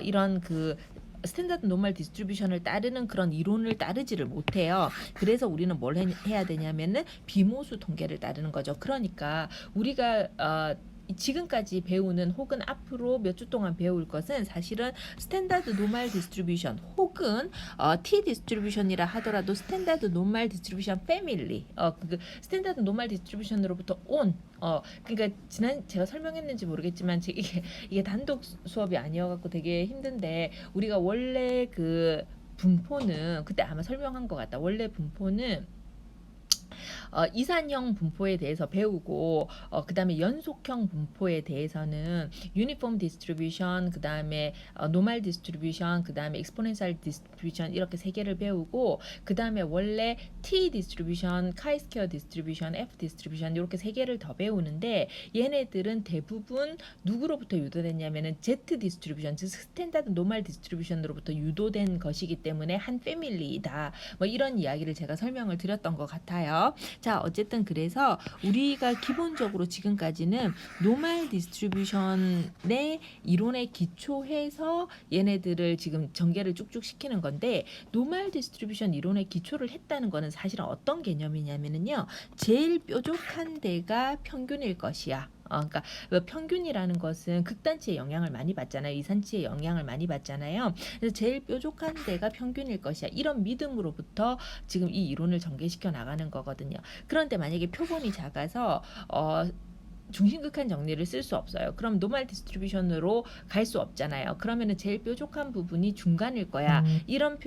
이런 그 스탠다드 노멀 디스트리뷰션을 따르는 그런 이론을 따르지를 못해요. 그래서 우리는 뭘 해야 되냐면은 비모수 통계를 따르는 거죠. 그러니까 우리가 지금까지 배우는 혹은 앞으로 몇 주 동안 배울 것은 사실은 스탠다드 노멀 디스트리뷰션 혹은 T 디스트리뷰션이라 하더라도 스탠다드 노멀 디스트리뷰션 패밀리 그 스탠다드 노멀 디스트리뷰션으로부터 온 그러니까 제가 설명했는지 모르겠지만 이게 단독 수업이 아니어갖고 되게 힘든데 우리가 원래 그 분포는 그때 아마 설명한 것 같다. 원래 분포는 이산형 분포에 대해서 배우고 그 다음에 연속형 분포에 대해서는 유니폼 디스트리뷰션 그 다음에 노멀 디스트리뷰션 그 다음에 익스포넨셜 디스트리뷰션 이렇게 세 개를 배우고 그 다음에 원래 T 디스트리뷰션, 카이스퀘어 디스트리뷰션, F 디스트리뷰션 이렇게 세 개를 더 배우는데 얘네들은 대부분 누구로부터 유도됐냐면은 Z 디스트리뷰션 즉 스탠다드 노멀 디스트리뷰션으로부터 유도된 것이기 때문에 한 패밀리이다. 뭐 이런 이야기를 제가 설명을 드렸던 것 같아요. 자, 어쨌든 그래서 우리가 기본적으로 지금까지는 노멀 디스트리뷰션의 이론에 기초해서 얘네들을 지금 전개를 쭉쭉 시키는 건데 노멀 디스트리뷰션 이론에 기초를 했다는 거는 사실은 어떤 개념이냐면요. 제일 뾰족한 데가 평균일 것이야. 그러니까 평균이라는 것은 극단치의 영향을 많이 받잖아요. 이산치의 영향을 많이 받잖아요. 그래서 제일 뾰족한 데가 평균일 것이야. 이런 믿음으로부터 지금 이 이론을 전개시켜 나가는 거거든요. 그런데 만약에 표본이 작아서 중심극한 정리를 쓸 수 없어요. 그럼 노멀 디스트리뷰션으로 갈 수 없잖아요. 그러면은 제일 뾰족한 부분이 중간일 거야. 이런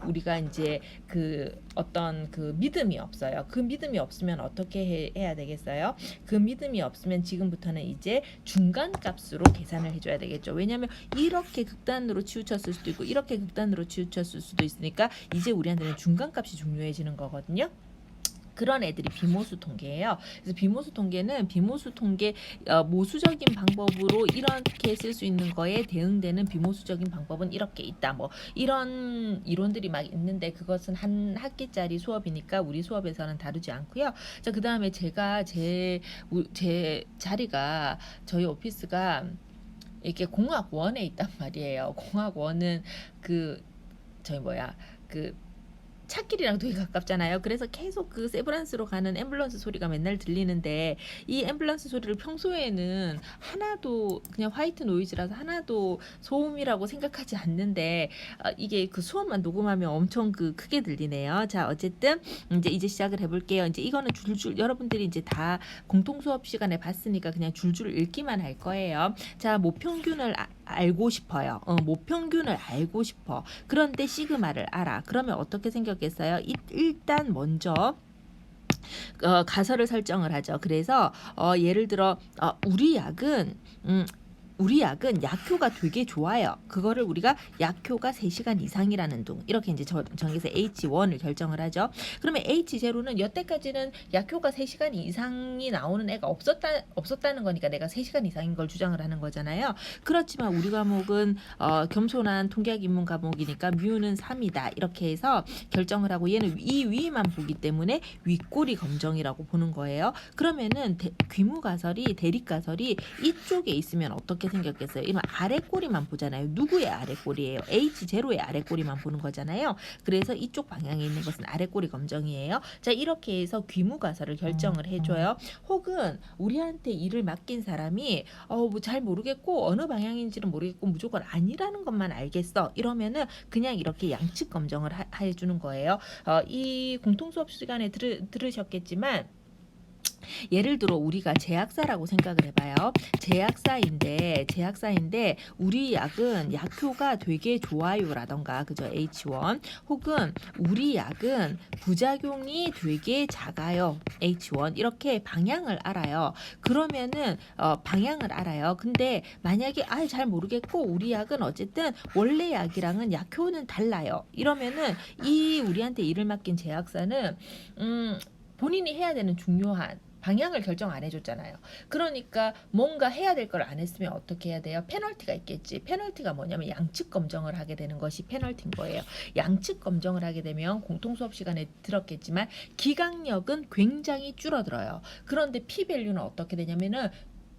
우리가 이제 그 어떤 그 믿음이 없어요. 그 믿음이 없으면 어떻게 해야 되겠어요? 그 믿음이 없으면 지금부터는 이제 중간 값으로 계산을 해줘야 되겠죠. 왜냐하면 이렇게 극단으로 치우쳤을 수도 있고 이렇게 극단으로 치우쳤을 수도 있으니까 이제 우리한테는 중간 값이 중요해지는 거거든요. 그런 애들이 비모수 통계예요. 그래서 비모수 통계는 비모수 통계 모수적인 방법으로 이렇게 쓸 수 있는 거에 대응되는 비모수적인 방법은 이렇게 있다. 뭐 이런 이론들이 막 있는데 그것은 한 학기짜리 수업이니까 우리 수업에서는 다루지 않고요. 자, 그다음에 제가 제 자리가 저희 오피스가 이렇게 공학원에 있단 말이에요. 공학원은 찻길이랑 되게 가깝잖아요. 그래서 계속 그 세브란스로 가는 앰뷸런스 소리가 맨날 들리는데 이 앰뷸런스 소리를 평소에는 하나도 그냥 화이트 노이즈라서 하나도 소음이라고 생각하지 않는데 이게 그 수업만 녹음하면 엄청 크게 들리네요. 자, 어쨌든 이제 시작을 해볼게요. 이제 이거는 줄줄 여러분들이 이제 다 공통 수업 시간에 봤으니까 그냥 줄줄 읽기만 할 거예요. 자, 모평균을 알고 싶어요. 모평균을 알고 싶어. 그런데 시그마를 알아. 그러면 어떻게 생겼겠어요? 일단 먼저 가설을 설정을 하죠. 그래서 예를 들어 우리 약은 약효가 되게 좋아요. 그거를 우리가 약효가 3시간 이상이라는 둥 이렇게 이제 정해서 H1을 결정을 하죠. 그러면 H0는 여태까지는 약효가 3시간 이상이 나오는 애가 없었다는 거니까 내가 3시간 이상인 걸 주장을 하는 거잖아요. 그렇지만 우리 과목은 겸손한 통계학 입문 과목이니까 뮤는 3이다. 이렇게 해서 결정을 하고 얘는 이 위만 보기 때문에 윗꼬리 검정이라고 보는 거예요. 그러면은 귀무가설이 대립가설이 이쪽에 있으면 어떻게 생겼겠어요? 이러면 아래꼬리만 보잖아요. 누구의 아래꼬리예요? H0의 아래꼬리만 보는 거잖아요. 그래서 이쪽 방향에 있는 것은 아래꼬리 검정이에요. 자, 이렇게 해서 귀무가설을 결정을 해줘요. 혹은 우리한테 일을 맡긴 사람이 뭐 잘 모르겠고 어느 방향인지는 모르겠고 무조건 아니라는 것만 알겠어. 이러면은 그냥 이렇게 양측 검정을 해주는 거예요. 이 공통수업 시간에 들으셨겠지만 예를 들어 우리가 제약사라고 생각을 해봐요. 제약사인데 우리 약은 약효가 되게 좋아요라던가 그죠? H1 혹은 우리 약은 부작용이 되게 작아요. H1 이렇게 방향을 알아요. 그러면은 방향을 알아요. 근데 만약에 잘 모르겠고 우리 약은 어쨌든 원래 약이랑은 약효는 달라요. 이러면은 이 우리한테 일을 맡긴 제약사는 본인이 해야 되는 중요한 방향을 결정 안 해줬잖아요. 그러니까 뭔가 해야 될 걸 안 했으면 어떻게 해야 돼요? 페널티가 있겠지. 페널티가 뭐냐면 양측 검정을 하게 되는 것이 페널티인 거예요. 양측 검정을 하게 되면 공통수업 시간에 들었겠지만 기강력은 굉장히 줄어들어요. 그런데 P-밸류는 어떻게 되냐면은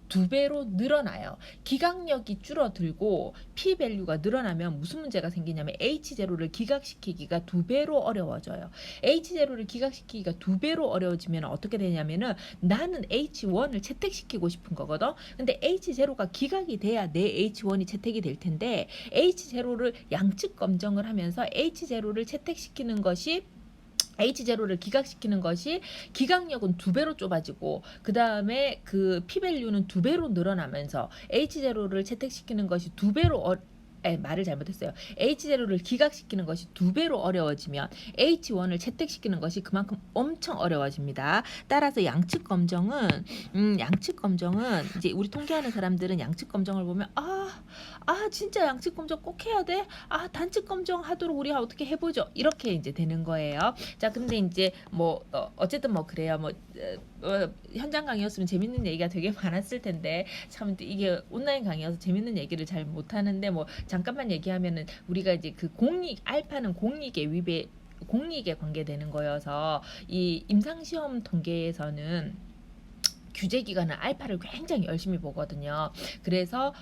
2배로 늘어나요. 기각력이 줄어들고 P-밸류가 늘어나면 무슨 문제가 생기냐면 H0를 기각시키기가 2배로 어려워져요. H0를 기각시키기가 2배로 어려워지면 어떻게 되냐면은 나는 H1을 채택시키고 싶은 거거든. 근데 H0가 기각이 돼야 내 H1이 채택이 될 텐데 H0를 양측 검정을 하면서 H0를 채택시키는 것이 H0를 기각시키는 것이 기각력은 2배로 좁아지고 그 다음에 그 P-밸류는 2배로 늘어나면서 H0를 채택시키는 것이 2배로 말을 잘못했어요. H0를 기각시키는 것이 2배로 어려워지면 H1을 채택시키는 것이 그만큼 엄청 어려워집니다. 따라서 양측 검정은 이제 우리 통계하는 사람들은 양측 검정을 보면 진짜 양측 검정 꼭 해야 돼? 단측 검정 하도록 우리가 어떻게 해보죠? 이렇게 이제 되는 거예요. 자, 근데 이제 어쨌든 그래요. 현장 강의였으면 재밌는 얘기가 되게 많았을 텐데 참 이게 온라인 강의여서 재밌는 얘기를 잘 못하는데 잠깐만 얘기하면은 우리가 이제 그 알파는 공익에 관계되는 거여서 이 임상시험 통계에서는 규제 기관은 알파를 굉장히 열심히 보거든요. 그래서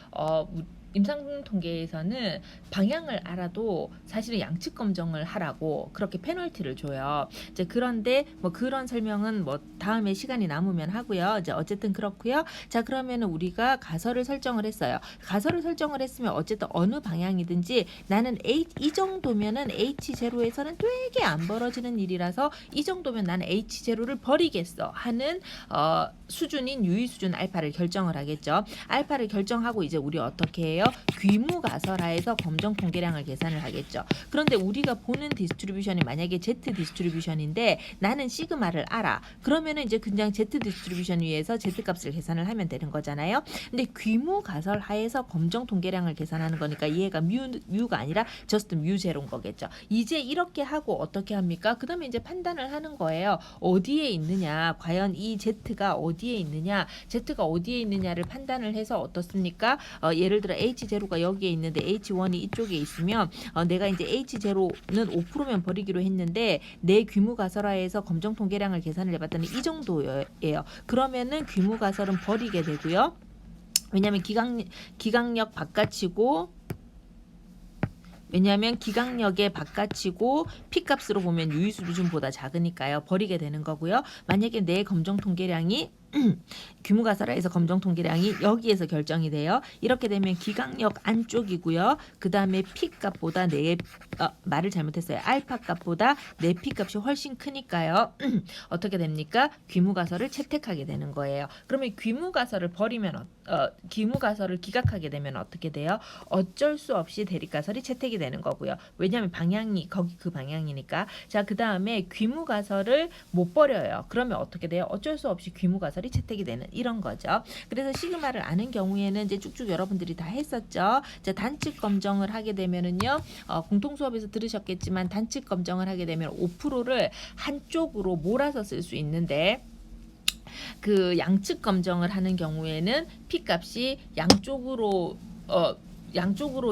임상 통계에서는 방향을 알아도 사실은 양측 검정을 하라고 그렇게 페널티를 줘요. 이제 그런데 그런 설명은 다음에 시간이 남으면 하고요. 이제 어쨌든 그렇고요. 자, 그러면은 우리가 가설을 설정을 했어요. 가설을 설정을 했으면 어쨌든 어느 방향이든지 나는 이 정도면은 H0에서는 되게 안 벌어지는 일이라서 이 정도면 나는 H0를 버리겠어 하는 수준인 유의 수준 알파를 결정을 하겠죠. 알파를 결정하고 이제 우리 어떻게 해요? 귀무가설하에서 검정 통계량을 계산을 하겠죠. 그런데 우리가 보는 디스트리뷰션이 만약에 Z 디스트리뷰션인데 나는 시그마를 알아. 그러면은 이제 그냥 Z 디스트리뷰션 위에서 Z 값을 계산을 하면 되는 거잖아요. 근데 귀무가설하에서 검정 통계량을 계산하는 거니까 얘가 뮤가 아니라 저스트 뮤제로인 거겠죠. 이제 이렇게 하고 어떻게 합니까? 그 다음에 이제 판단을 하는 거예요. 어디에 있느냐, 과연 이 Z가 어디에 있느냐, Z가 어디에 있느냐를 판단을 해서 어떻습니까? 예를 들어 H0가 여기에 있는데 H1이 이쪽에 있으면 내가 이제 H0는 5%면 버리기로 했는데 내 귀무가설하에서 검정 통계량을 계산을 해봤더니 이 정도예요. 그러면은 귀무가설은 버리게 되고요. 왜냐하면 기각력 바깥이고 왜냐하면 기각력의 바깥이고 P값으로 보면 유의수 기준보다 작으니까요. 버리게 되는 거고요. 만약에 내 검정 통계량이 규모가설화에서 검정 통계량이 여기에서 결정이 돼요. 이렇게 되면 기강력 안쪽이고요. 그 다음에 P 값보다 말을 잘못했어요. 알파 값보다 내 P 값이 훨씬 크니까요. 어떻게 됩니까? 귀무가설을 채택하게 되는 거예요. 그러면 귀무가설을 버리면 귀무가설을 기각하게 되면 어떻게 돼요? 어쩔 수 없이 대립가설이 채택이 되는 거고요. 왜냐하면 방향이 거기 그 방향이니까. 자, 그 다음에 귀무가설을 못 버려요. 그러면 어떻게 돼요? 어쩔 수 없이 귀무가설이 채택이 되는 이런 거죠. 그래서 시그마를 아는 경우에는 이제 쭉쭉 여러분들이 다 했었죠. 자, 단측 검정을 하게 되면은요, 공통 수업에서 들으셨겠지만 단측 검정을 하게 되면 5%를 한쪽으로 몰아서 쓸 수 있는데. 그 양측 검정을 하는 경우에는 P 값이 양쪽으로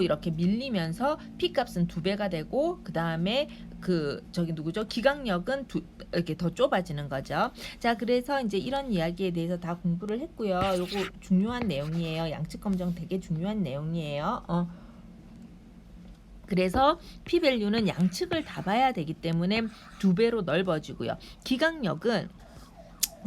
이렇게 밀리면서 P 값은 2배가 되고 그 다음에 누구죠? 기강력은 이렇게 더 좁아지는 거죠. 자, 그래서 이제 이런 이야기에 대해서 다 공부를 했고요. 요거 중요한 내용이에요. 양측 검정 되게 중요한 내용이에요. 그래서 P-밸류는 양측을 다 봐야 되기 때문에 2배로 넓어지고요. 기강력은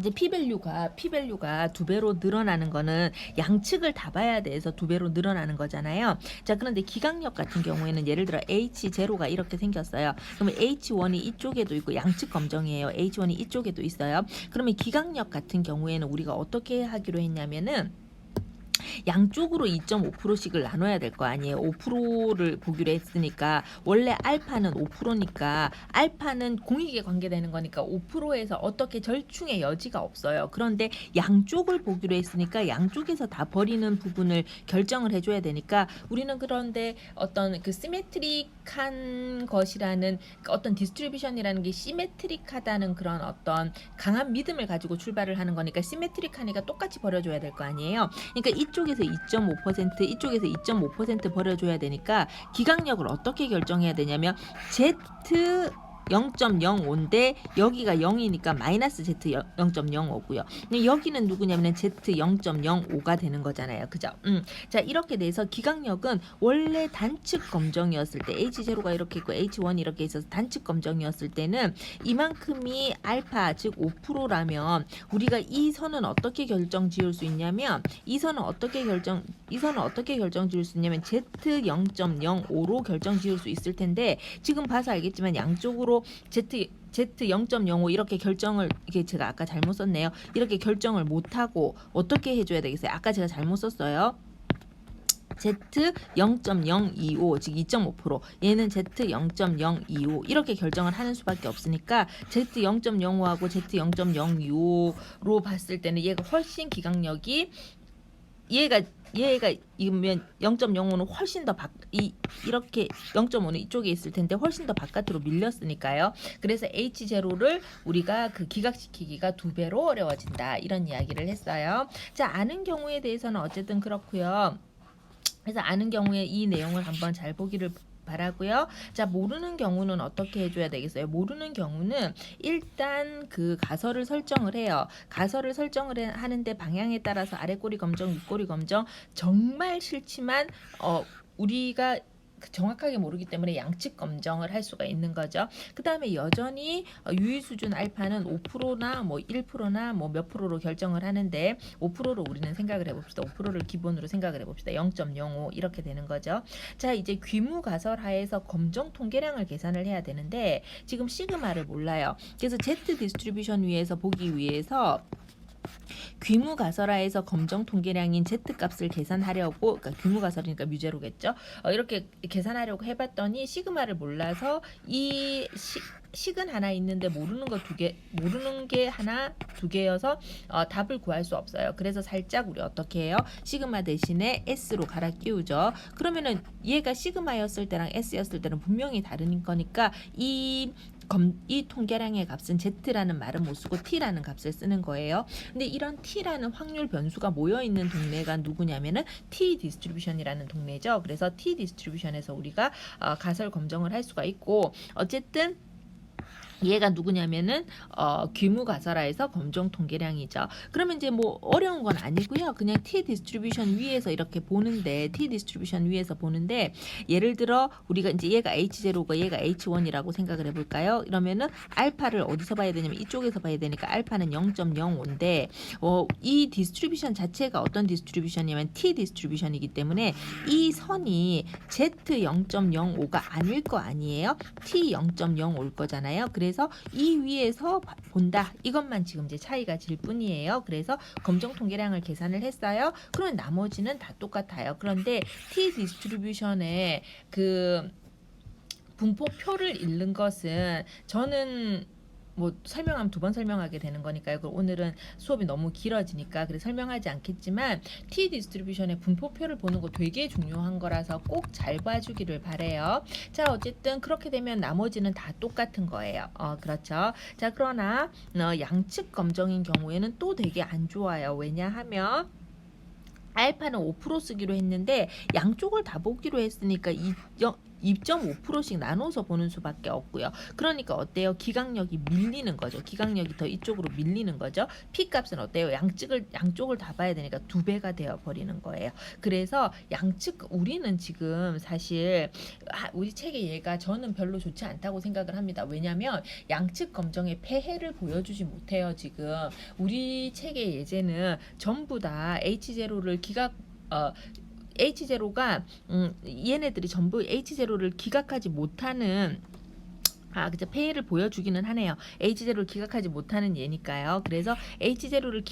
이제 P-밸류가 2배로 늘어나는 거는 양측을 다 봐야 돼서 2배로 늘어나는 거잖아요. 자, 그런데 기강력 같은 경우에는 예를 들어 H0가 이렇게 생겼어요. 그러면 H1이 이쪽에도 있고 양측 검정이에요. H1이 이쪽에도 있어요. 그러면 기강력 같은 경우에는 우리가 어떻게 하기로 했냐면은 양쪽으로 2.5%씩을 나눠야 될 거 아니에요. 5%를 보기로 했으니까 원래 알파는 5%니까 알파는 공익에 관계되는 거니까 5%에서 어떻게 절충의 여지가 없어요. 그런데 양쪽을 보기로 했으니까 양쪽에서 다 버리는 부분을 결정을 해줘야 되니까 우리는 그런데 어떤 그 시메트릭한 것이라는 어떤 디스트리뷰션이라는 게 시메트릭하다는 그런 어떤 강한 믿음을 가지고 출발을 하는 거니까 시메트릭하니까 똑같이 버려줘야 될 거 아니에요. 그러니까 이쪽에서 2.5% 이쪽에서 2.5% 버려줘야 되니까 기강력을 어떻게 결정해야 되냐면 Z 0.05인데 여기가 0이니까 마이너스 Z 0.05고요. 여기는 누구냐면 Z 0.05가 되는 거잖아요. 그죠? 자, 이렇게 돼서 기강력은 원래 단측 검정이었을 때 H0가 이렇게 있고 H1 이렇게 있어서 단측 검정이었을 때는 이만큼이 알파 즉 5%라면 우리가 이 선은 어떻게 결정 지을 수 있냐면 이 선은 어떻게 결정 지을 수 있냐면 Z 0.05로 결정 지을 수 있을 텐데 지금 봐서 알겠지만 양쪽으로 Z 0.05 이렇게 결정을 이게 제가 아까 잘못 썼네요. 이렇게 결정을 못 하고 어떻게 해줘야 되겠어요? 아까 제가 잘못 썼어요. Z 0.025 즉 2.5% 얘는 Z 0.025 이렇게 결정을 하는 수밖에 없으니까 Z 0.05하고 Z 0.025로 봤을 때는 얘가 훨씬 기강력이 얘가 이면 0.05는 훨씬 더 이렇게 0.5는 이쪽에 있을 텐데 훨씬 더 바깥으로 밀렸으니까요. 그래서 H0를 우리가 그 기각시키기가 2배로 어려워진다. 이런 이야기를 했어요. 자, 아는 경우에 대해서는 어쨌든 그렇고요. 그래서 아는 경우에 이 내용을 한번 잘 보기를 바라고요. 자, 모르는 경우는 어떻게 해줘야 되겠어요? 모르는 경우는 일단 그 가설을 설정을 해요. 가설을 설정을 하는데 방향에 따라서 아래 꼬리 검정, 윗꼬리 검정 정말 싫지만 우리가 정확하게 모르기 때문에 양측 검정을 할 수가 있는 거죠. 그 다음에 여전히 유의 수준 알파는 5%나 뭐 1%나 뭐 몇 프로로 결정을 하는데 5%로 우리는 생각을 해봅시다. 5%를 기본으로 생각을 해봅시다. 0.05 이렇게 되는 거죠. 자, 이제 귀무 가설 하에서 검정 통계량을 계산을 해야 되는데 지금 시그마를 몰라요. 그래서 Z 디스트리뷰션 위에서 보기 위해서 귀무가설하에서 검정 통계량인 Z 값을 계산하려고 그러니까 귀무가설이니까 뮤제로겠죠. 이렇게 계산하려고 해봤더니 시그마를 몰라서 이 식은 하나 있는데 모르는 게 하나 두 개여서 답을 구할 수 없어요. 그래서 살짝 우리 어떻게 해요? 시그마 대신에 S로 갈아 끼우죠. 그러면은 얘가 시그마였을 때랑 S였을 때는 분명히 다른 거니까 이 통계량의 값은 Z라는 말은 못 쓰고 T라는 값을 쓰는 거예요. 근데 이런 T라는 확률 변수가 모여있는 동네가 누구냐면은 T 디스트리뷰션이라는 동네죠. 그래서 T 디스트리뷰션에서 우리가 가설 검정을 할 수가 있고 어쨌든 얘가 누구냐면은 귀무가설화에서 검정 통계량이죠. 그러면 이제 뭐 어려운 건 아니고요. 그냥 T 디스트리뷰션 위에서 이렇게 보는데 T 디스트리뷰션 위에서 보는데 예를 들어 우리가 이제 얘가 H0고 얘가 H1이라고 생각을 해볼까요? 이러면은 알파를 어디서 봐야 되냐면 이쪽에서 봐야 되니까 알파는 0.05인데 이 디스트리뷰션 자체가 어떤 디스트리뷰션이냐면 T 디스트리뷰션이기 때문에 이 선이 Z 0.05가 아닐 거 아니에요? T 0.05일 거잖아요. 그래서 이 위에서 본다. 이것만 지금 이제 차이가 질 뿐이에요. 그래서 검정 통계량을 계산을 했어요. 그러면 나머지는 다 똑같아요. 그런데 T 디스트리뷰션의 그 분포표를 잃는 것은 저는 뭐 설명하면 2번 설명하게 되는 거니까요. 그럼 오늘은 수업이 너무 길어지니까 그래서 설명하지 않겠지만 T 디스트리뷰션의 분포표를 보는 거 되게 중요한 거라서 꼭 잘 봐주기를 바래요. 자, 어쨌든 그렇게 되면 나머지는 다 똑같은 거예요. 그렇죠. 자, 그러나 양측 검정인 경우에는 또 되게 안 좋아요. 왜냐하면 알파는 5% 쓰기로 했는데 양쪽을 다 보기로 했으니까 2.5%씩 나눠서 보는 수밖에 없고요. 그러니까 어때요? 기각력이 밀리는 거죠. 기각력이 더 이쪽으로 밀리는 거죠. P값은 어때요? 양쪽을 다 봐야 되니까 2배가 되어 버리는 거예요. 그래서 양측 우리는 지금 사실 우리 책의 예가 저는 별로 좋지 않다고 생각을 합니다. 왜냐하면 양측 검정의 폐해를 보여주지 못해요. 지금 우리 책의 예제는 전부 다 H0를 H0가 얘네들이 전부 H0를 기각하지 못하는 그죠. 폐해를 보여주기는 하네요. H0를 기각하지 못하는 예니까요. 그래서 H0를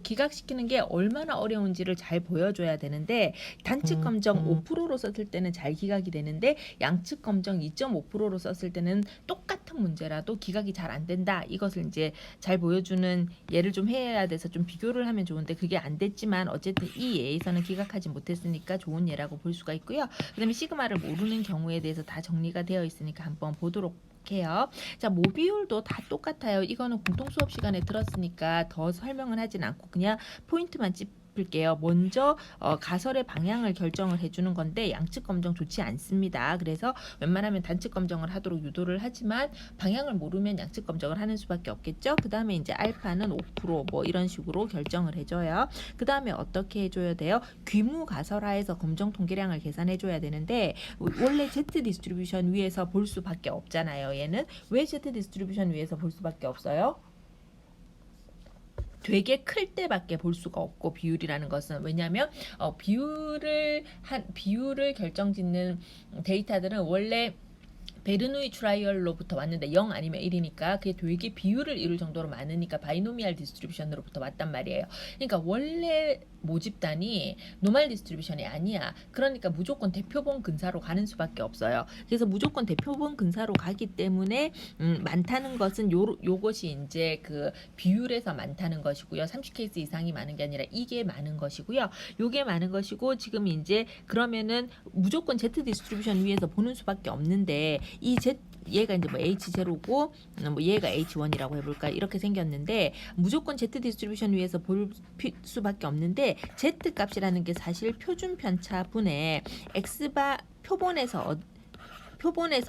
기각시키는 게 얼마나 어려운지를 잘 보여줘야 되는데 단측 검정 5%로 썼을 때는 잘 기각이 되는데 양측 검정 2.5%로 썼을 때는 똑같은 문제라도 기각이 잘 안 된다. 이것을 이제 잘 보여주는 예를 좀 해야 돼서 좀 비교를 하면 좋은데 그게 안 됐지만 어쨌든 이 예에서는 기각하지 못했으니까 좋은 예라고 볼 수가 있고요. 그 다음에 시그마를 모르는 경우에 대해서 다 정리가 되어 있으니까 한번 보도록 해요. 자, 모비율도 다 똑같아요. 이거는 공통 수업 시간에 들었으니까 더 설명은 하진 않고 그냥 포인트만 짚을게요. 먼저 가설의 방향을 결정을 해주는 건데 양측 검정 좋지 않습니다. 그래서 웬만하면 단측 검정을 하도록 유도를 하지만 방향을 모르면 양측 검정을 하는 수밖에 없겠죠. 그 다음에 이제 알파는 5%뭐 이런 식으로 결정을 해줘요. 그 다음에 어떻게 해줘야 돼요? 귀무가설화에서 검정 통계량을 계산해줘야 되는데 원래 Z 디스트리뷰션 위에서 볼 수밖에 없잖아요. 얘는 왜 Z 디스트리뷰션 위에서 볼 수밖에 없어요? 되게 클 때밖에 볼 수가 없고 비율이라는 것은 왜냐하면 비율을 결정짓는 데이터들은 원래 베르누이 트라이얼로부터 왔는데 0 아니면 1이니까 그게 되게 비율을 이룰 정도로 많으니까 바이노미얼 디스트리뷰션으로부터 왔단 말이에요. 그러니까 원래 모집단이 노멀 디스트리뷰션이 아니야. 그러니까 무조건 대표본 근사로 가는 수밖에 없어요. 그래서 무조건 대표본 근사로 가기 때문에 많다는 것은 요것이 이제 그 비율에서 많다는 것이고요. 30케이스 이상이 많은 게 아니라 이게 많은 것이고요. 요게 많은 것이고 지금 이제 그러면은 무조건 Z 디스트리뷰션 위에서 보는 수밖에 없는데 이 얘가 이제 뭐 H0고 뭐 얘가 H1이라고 해볼까 이렇게 생겼는데 무조건 Z 디스트리뷰션 위에서 볼 수밖에 없는데 Z 값이라는 게 사실 표준 편차 분의 X바 표본에서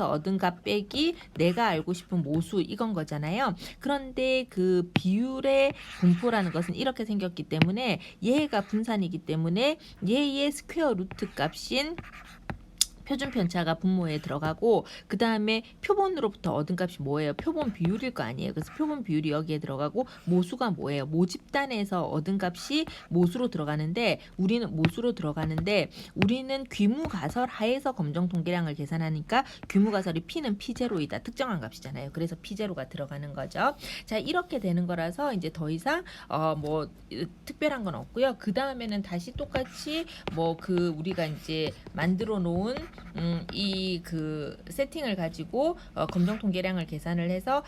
얻은 값 빼기 내가 알고 싶은 모수 이건 거잖아요. 그런데 그 비율의 분포라는 것은 이렇게 생겼기 때문에 얘가 분산이기 때문에 얘의 스퀘어 루트 값인 표준 편차가 분모에 들어가고 그 다음에 표본으로부터 얻은 값이 뭐예요? 표본 비율일 거 아니에요. 그래서 표본 비율이 여기에 들어가고 모수가 뭐예요? 모집단에서 얻은 값이 모수로 들어가는데 우리는 귀무가설 하에서 검정 통계량을 계산하니까 귀무가설이 P는 P0이다. 특정한 값이잖아요. 그래서 P0가 들어가는 거죠. 자, 이렇게 되는 거라서 이제 더 이상 뭐 특별한 건 없고요. 그 다음에는 다시 똑같이 뭐 그 우리가 이제 만들어 놓은 이 그 세팅을 가지고 검정 통계량을 계산을 해서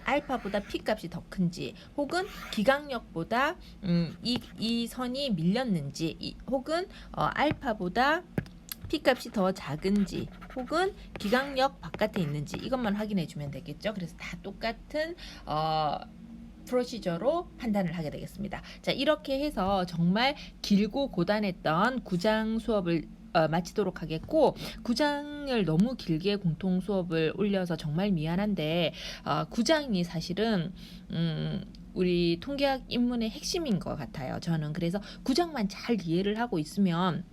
알파보다 P 값이 더 큰지 혹은 기각력보다 이 선이 밀렸는지 혹은 알파보다 P 값이 더 작은지 혹은 기각력 바깥에 있는지 이것만 확인해 주면 되겠죠. 그래서 다 똑같은 프로시저로 판단을 하게 되겠습니다. 자, 이렇게 해서 정말 길고 고단했던 9장 수업을 마치도록 하겠고, 9장을 너무 길게 공통 수업을 올려서 정말 미안한데 9장이 사실은 우리 통계학 입문의 핵심인 것 같아요. 저는 그래서 9장만 잘 이해를 하고 있으면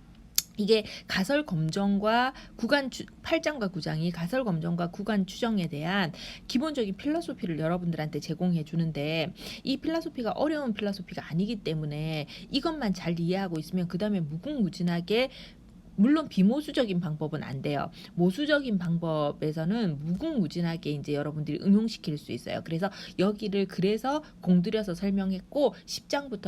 이게 가설 검정과 8장과 9장이 가설 검정과 구간 추정에 대한 기본적인 필로소피를 여러분들한테 제공해 주는데, 이 필로소피가 어려운 필로소피가 아니기 때문에 이것만 잘 이해하고 있으면 그 다음에 무궁무진하게, 물론 비모수적인 방법은 안 돼요. 모수적인 방법에서는 무궁무진하게 이제 여러분들이 응용시킬 수 있어요. 그래서 여기를 그래서 공들여서 설명했고, 10장부터는